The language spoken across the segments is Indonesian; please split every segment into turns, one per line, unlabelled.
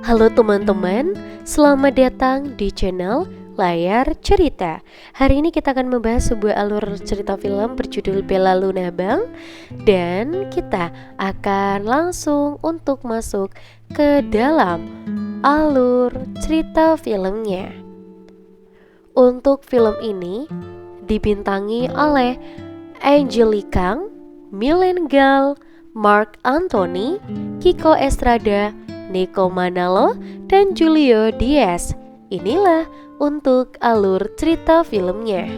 Halo teman-teman, selamat datang di channel Layar Cerita. Hari ini kita akan membahas sebuah alur cerita film berjudul Bella Luna Bang. Dan kita akan langsung untuk masuk ke dalam alur cerita filmnya. Untuk film ini dibintangi oleh Angelique Kang, Milene Gal, Marc Anthony, Kiko Estrada, Nico Manalo, dan Julio Diaz. Inilah untuk alur cerita filmnya.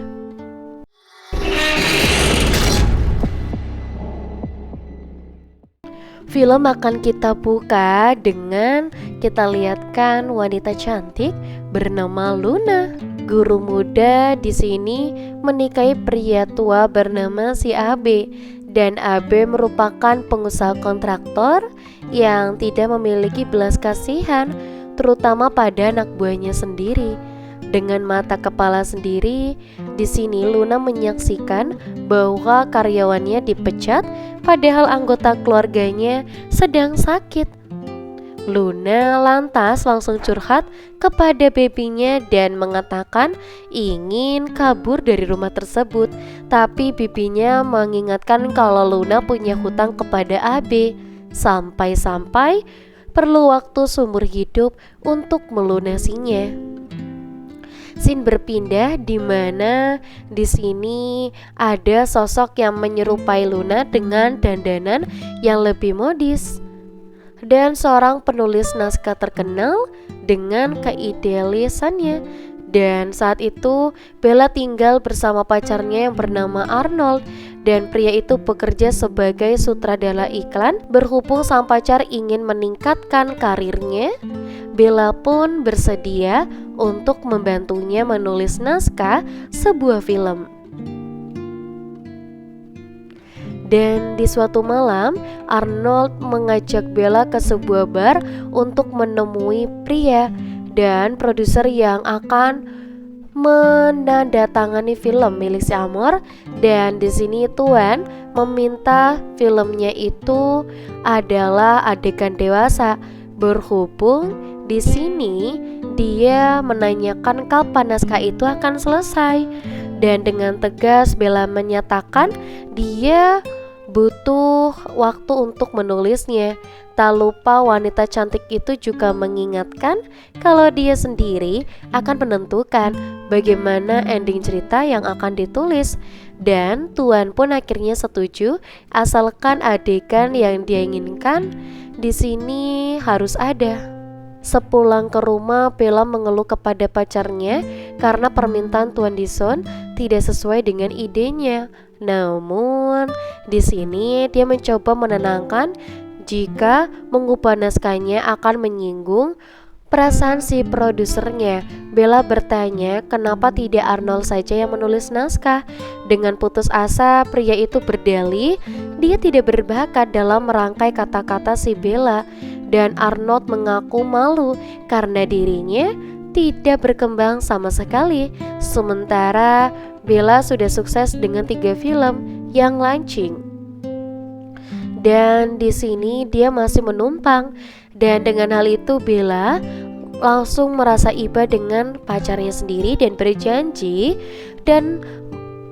Film akan kita buka dengan kita lihatkan wanita cantik bernama Luna. Guru muda di sini menikahi pria tua bernama si Abe, dan Abe merupakan pengusaha kontraktor yang tidak memiliki belas kasihan, terutama pada anak buahnya sendiri. Dengan mata kepala sendiri, di sini Luna menyaksikan bahwa karyawannya dipecat, padahal anggota keluarganya sedang sakit. Luna lantas langsung curhat kepada bebinya dan mengatakan ingin kabur dari rumah tersebut. Tapi bibinya mengingatkan kalau Luna punya hutang kepada Abe, sampai-sampai perlu waktu seumur hidup untuk melunasinya. Scene berpindah di mana di sini ada sosok yang menyerupai Luna dengan dandanan yang lebih modis, dan seorang penulis naskah terkenal dengan keidealisannya. Dan saat itu Bella tinggal bersama pacarnya yang bernama Arnold, dan pria itu bekerja sebagai sutradara iklan. Berhubung sang pacar ingin meningkatkan karirnya, Bella pun bersedia untuk membantunya menulis naskah sebuah film. Dan di suatu malam, Arnold mengajak Bella ke sebuah bar untuk menemui pria dan produser yang akan menandatangani film milik si Amor. Dan di sini Tuan meminta filmnya itu adalah adegan dewasa. Berhubung di sini dia menanyakan kapan naskah itu akan selesai, dan dengan tegas Bella menyatakan dia butuh waktu untuk menulisnya. Tak lupa wanita cantik itu juga mengingatkan kalau dia sendiri akan menentukan bagaimana ending cerita yang akan ditulis. Dan Tuan pun akhirnya setuju asalkan adegan yang dia inginkan di sini harus ada. Sepulang ke rumah, Bella mengeluh kepada pacarnya karena permintaan Tuan Dison tidak sesuai dengan idenya. Namun di sini dia mencoba menenangkan jika mengubah naskahnya akan menyinggung perasaan si produsernya. Bella bertanya kenapa tidak Arnold saja yang menulis naskah. Dengan putus asa, pria itu berdalih dia tidak berbakat dalam merangkai kata-kata si Bella, dan Arnold mengaku malu karena dirinya tidak berkembang sama sekali. Sementara Bella sudah sukses dengan 3 film yang launching. Dan di sini dia masih menumpang. Dan dengan hal itu Bella langsung merasa iba dengan pacarnya sendiri dan berjanji dan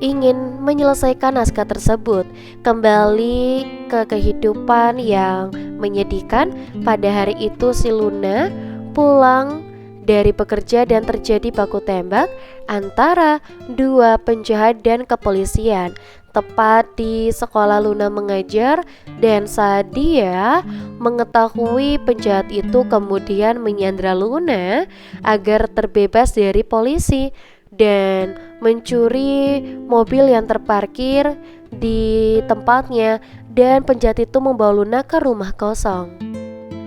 ingin menyelesaikan naskah tersebut. Kembali ke kehidupan yang menyedihkan, pada hari itu si Luna pulang dari bekerja dan terjadi baku tembak antara 2 penjahat dan kepolisian tepat di sekolah Luna mengajar. Dan saat dia mengetahui penjahat itu kemudian menyandra Luna agar terbebas dari polisi dan mencuri mobil yang terparkir di tempatnya, dan penjahat itu membawa Luna ke rumah kosong.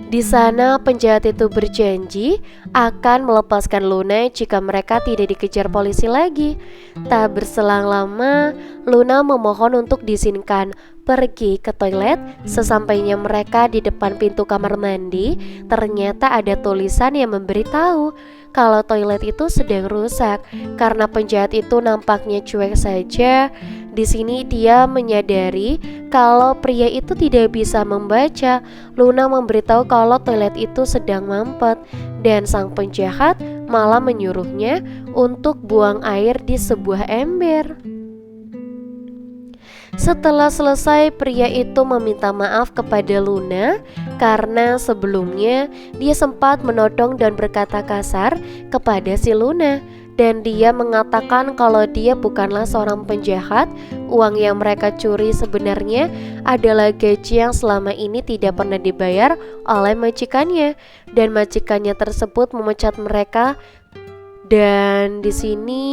Di sana penjahat itu berjanji akan melepaskan Luna jika mereka tidak dikejar polisi lagi. Tak berselang lama, Luna memohon untuk diizinkan pergi ke toilet. Sesampainya mereka di depan pintu kamar mandi, ternyata ada tulisan yang memberitahu kalau toilet itu sedang rusak. Karena penjahat itu nampaknya cuek saja Di sini dia menyadari kalau pria itu tidak bisa membaca. Luna memberitahu kalau toilet itu sedang mampet dan sang penjahat malah menyuruhnya untuk buang air di sebuah ember. Setelah selesai, pria itu meminta maaf kepada Luna karena sebelumnya dia sempat menodong dan berkata kasar kepada si Luna. Dan dia mengatakan kalau dia bukanlah seorang penjahat. Uang yang mereka curi sebenarnya adalah gaji yang selama ini tidak pernah dibayar oleh majikannya. Dan majikannya tersebut memecat mereka. Dan di sini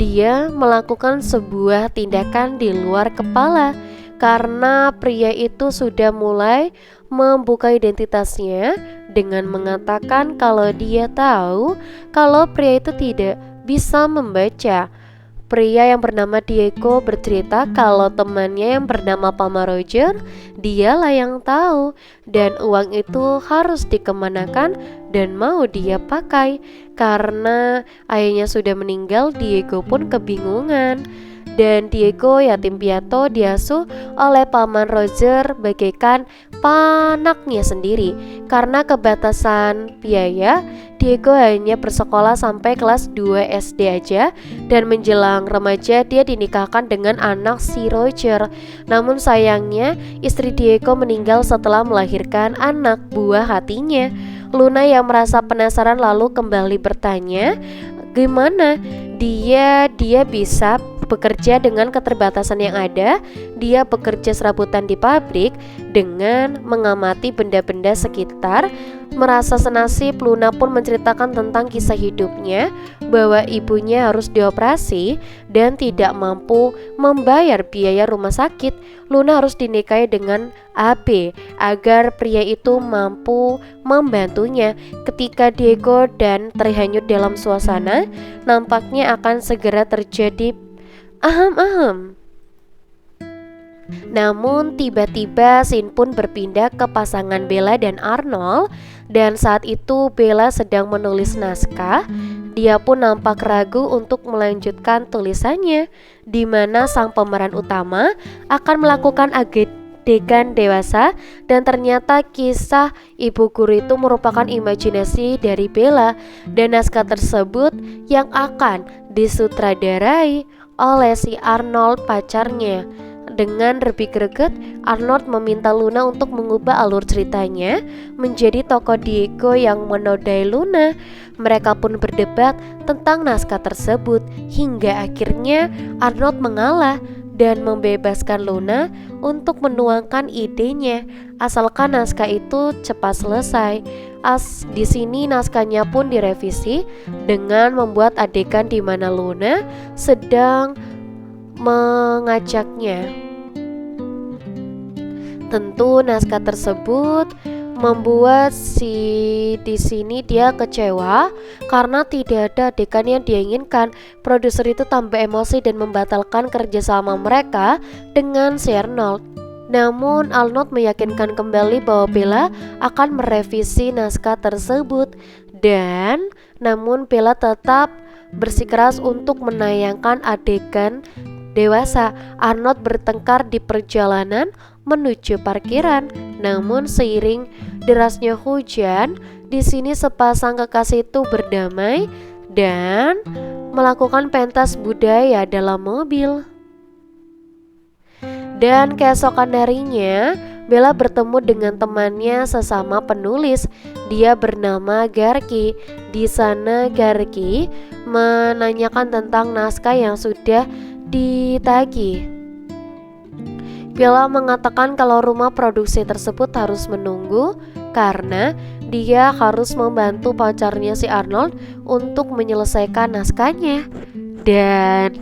dia melakukan sebuah tindakan di luar kepala karena pria itu sudah mulai membuka identitasnya dengan mengatakan kalau dia tahu kalau pria itu tidak bisa membaca. Pria yang bernama Diego bercerita kalau temannya yang bernama Paman Roger dialah yang tahu dan uang itu harus dikemanakan dan mau dia pakai. Karena ayahnya sudah meninggal, Diego pun kebingungan. Dan Diego yatim piatu diasuh oleh Paman Roger bagaikan panaknya sendiri. Karena keterbatasan biaya, Diego hanya bersekolah sampai kelas 2 SD aja. Dan menjelang remaja dia dinikahkan dengan anak si Roger. Namun sayangnya istri Diego meninggal setelah melahirkan anak buah hatinya. Luna yang merasa penasaran lalu kembali bertanya, gimana dia bisa bekerja dengan keterbatasan yang ada. Dia bekerja serabutan di pabrik dengan mengamati benda-benda sekitar. Merasa senasib, Luna pun menceritakan tentang kisah hidupnya bahwa ibunya harus dioperasi dan tidak mampu membayar biaya rumah sakit. Luna harus dinikahi dengan AB agar pria itu mampu membantunya. Ketika Diego dan terhanyut dalam suasana, nampaknya akan segera terjadi ahem. Namun tiba-tiba scene pun berpindah ke pasangan Bella dan Arnold. Dan saat itu Bella sedang menulis naskah. Dia pun nampak ragu untuk melanjutkan tulisannya, di mana sang pemeran utama akan melakukan adegan dewasa. Dan ternyata kisah ibu guru itu merupakan imajinasi dari Bella. Dan naskah tersebut yang akan disutradarai oleh si Arnold pacarnya. Dengan lebih greget, Arnold meminta Luna untuk mengubah alur ceritanya menjadi tokoh Diego yang menodai Luna. Mereka pun berdebat tentang naskah tersebut hingga akhirnya Arnold mengalah dan membebaskan Luna untuk menuangkan idenya, asalkan naskah itu cepat selesai. Di sini naskahnya pun direvisi dengan membuat adegan di mana Luna sedang mengajaknya. Tentu naskah tersebut membuat di sini dia kecewa karena tidak ada adegan yang dia inginkan. Produser itu tambah emosi dan membatalkan kerjasama mereka dengan si Arnold. Namun Arnold meyakinkan kembali bahwa Bella akan merevisi naskah tersebut. Dan namun Bella tetap bersikeras untuk menayangkan adegan dewasa. Arnold bertengkar di perjalanan menuju parkiran. Namun seiring derasnya hujan, di sini sepasang kekasih itu berdamai dan melakukan pentas budaya dalam mobil. Dan keesokan harinya, Bella bertemu dengan temannya sesama penulis. Dia bernama Garki. Di sana Garki menanyakan tentang naskah yang sudah ditagih. Bella mengatakan kalau rumah produksi tersebut harus menunggu karena dia harus membantu pacarnya si Arnold untuk menyelesaikan naskahnya. Dan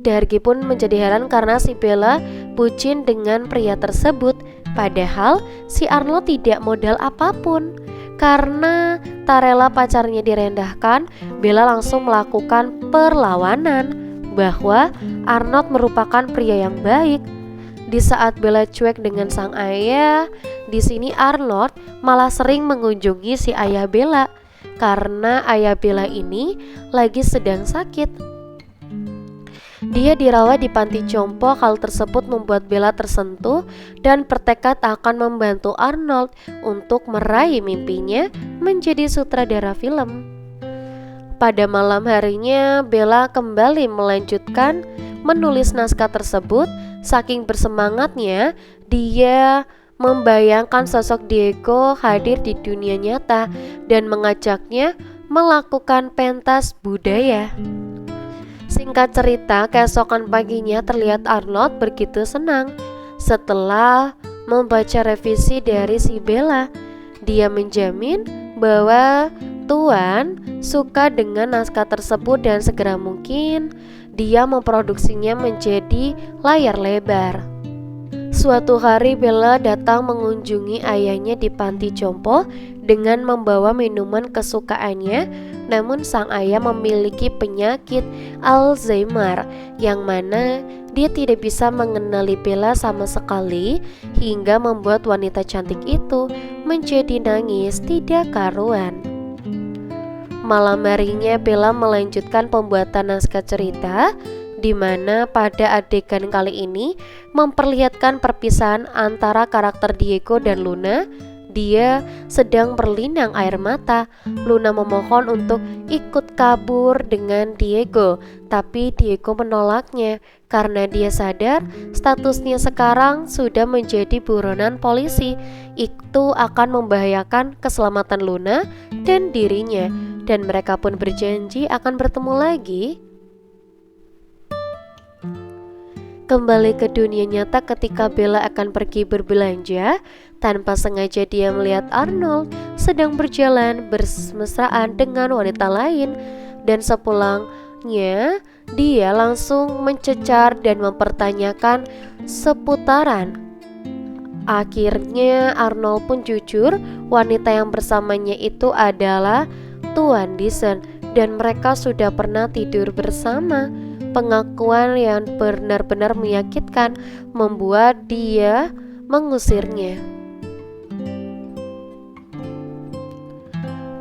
Dargi pun menjadi heran karena si Bella bucin dengan pria tersebut. Padahal si Arnold tidak modal apapun. Karena tak rela pacarnya direndahkan, Bella langsung melakukan perlawanan bahwa Arnold merupakan pria yang baik. Di saat Bella cuek dengan sang ayah, di sini Arnold malah sering mengunjungi si ayah Bella karena ayah Bella ini lagi sedang sakit. Dia dirawat di panti jompo. Hal tersebut membuat Bella tersentuh dan bertekad akan membantu Arnold untuk meraih mimpinya menjadi sutradara film. Pada malam harinya, Bella kembali melanjutkan menulis naskah tersebut. Saking bersemangatnya, dia membayangkan sosok Diego hadir di dunia nyata dan mengajaknya melakukan pentas budaya. Singkat cerita, keesokan paginya terlihat Arnold begitu senang setelah membaca revisi dari si Bella. Dia menjamin bahwa Tuan suka dengan naskah tersebut dan segera mungkin dia memproduksinya menjadi layar lebar. Suatu hari Bella datang mengunjungi ayahnya di panti jompo dengan membawa minuman kesukaannya. Namun sang ayah memiliki penyakit Alzheimer yang mana dia tidak bisa mengenali Bella sama sekali, hingga membuat wanita cantik itu menjadi nangis tidak karuan. Malam harinya Bella melanjutkan pembuatan naskah cerita, di mana pada adegan kali ini memperlihatkan perpisahan antara karakter Diego dan Luna. Dia sedang berlinang air mata. Luna memohon untuk ikut kabur dengan Diego, tapi Diego menolaknya karena dia sadar statusnya sekarang sudah menjadi buronan polisi. Itu akan membahayakan keselamatan Luna dan dirinya, dan mereka pun berjanji akan bertemu lagi. Kembali ke dunia nyata ketika Bella akan pergi berbelanja. Tanpa sengaja dia melihat Arnold sedang berjalan bermesraan dengan wanita lain, dan sepulangnya dia langsung mencecar dan mempertanyakan seputaran. Akhirnya Arnold pun jujur, wanita yang bersamanya itu adalah Tuan Dixon dan mereka sudah pernah tidur bersama. Pengakuan yang benar-benar menyakitkan membuat dia mengusirnya.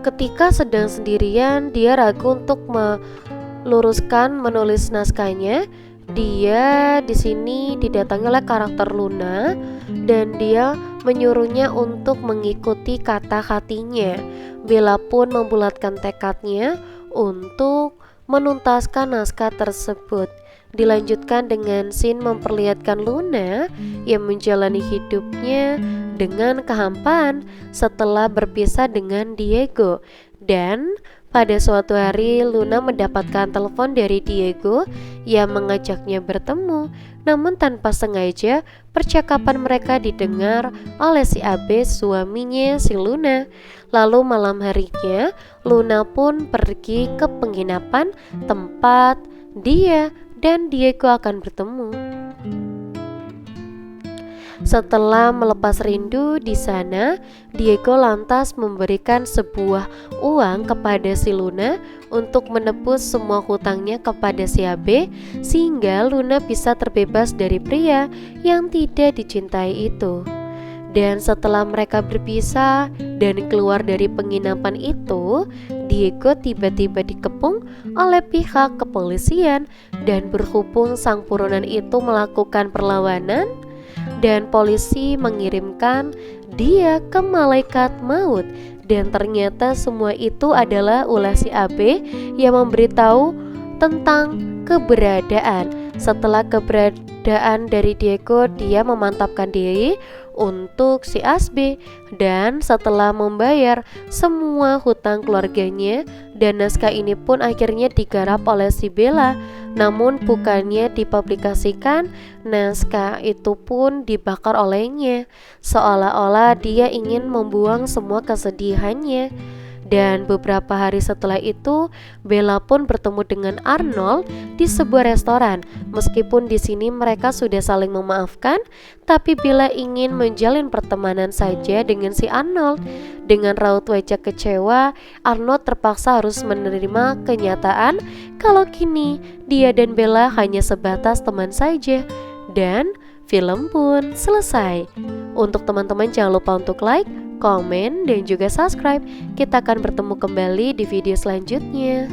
Ketika sedang sendirian, dia ragu untuk meluruskan menulis naskahnya. Dia di sini didatangi oleh karakter Luna dan dia menyuruhnya untuk mengikuti kata hatinya. Bella pun membulatkan tekadnya untuk menuntaskan naskah tersebut. Dilanjutkan dengan scene memperlihatkan Luna yang menjalani hidupnya dengan kehampaan setelah berpisah dengan Diego. Dan pada suatu hari Luna mendapatkan telepon dari Diego yang mengajaknya bertemu. Namun tanpa sengaja percakapan mereka didengar oleh si Abe, suaminya si Luna. Lalu malam harinya Luna pun pergi ke penginapan tempat dia dan Diego akan bertemu. Setelah melepas rindu di sana, Diego lantas memberikan sebuah uang kepada si Luna untuk menebus semua hutangnya kepada si Abe, sehingga Luna bisa terbebas dari pria yang tidak dicintai itu. Dan setelah mereka berpisah dan keluar dari penginapan itu, Diego tiba-tiba dikepung oleh pihak kepolisian. Dan berhubung sang buronan itu melakukan perlawanan, dan polisi mengirimkan dia ke malaikat maut. Dan ternyata semua itu adalah ulah si Abe yang memberitahu tentang keberadaan. Setelah keberadaan dari Diego, dia memantapkan diri untuk si Asbe, dan setelah membayar semua hutang keluarganya, dan naskah ini pun akhirnya digarap oleh si Bella. Namun bukannya dipublikasikan, naskah itu pun dibakar olehnya, seolah-olah dia ingin membuang semua kesedihannya. Dan beberapa hari setelah itu, Bella pun bertemu dengan Arnold di sebuah restoran. Meskipun di sini mereka sudah saling memaafkan, tapi Bella ingin menjalin pertemanan saja dengan si Arnold. Dengan raut wajah kecewa, Arnold terpaksa harus menerima kenyataan kalau kini dia dan Bella hanya sebatas teman saja. Dan film pun selesai. Untuk teman-teman jangan lupa untuk like, komen, dan juga subscribe. Kita akan bertemu kembali di video selanjutnya.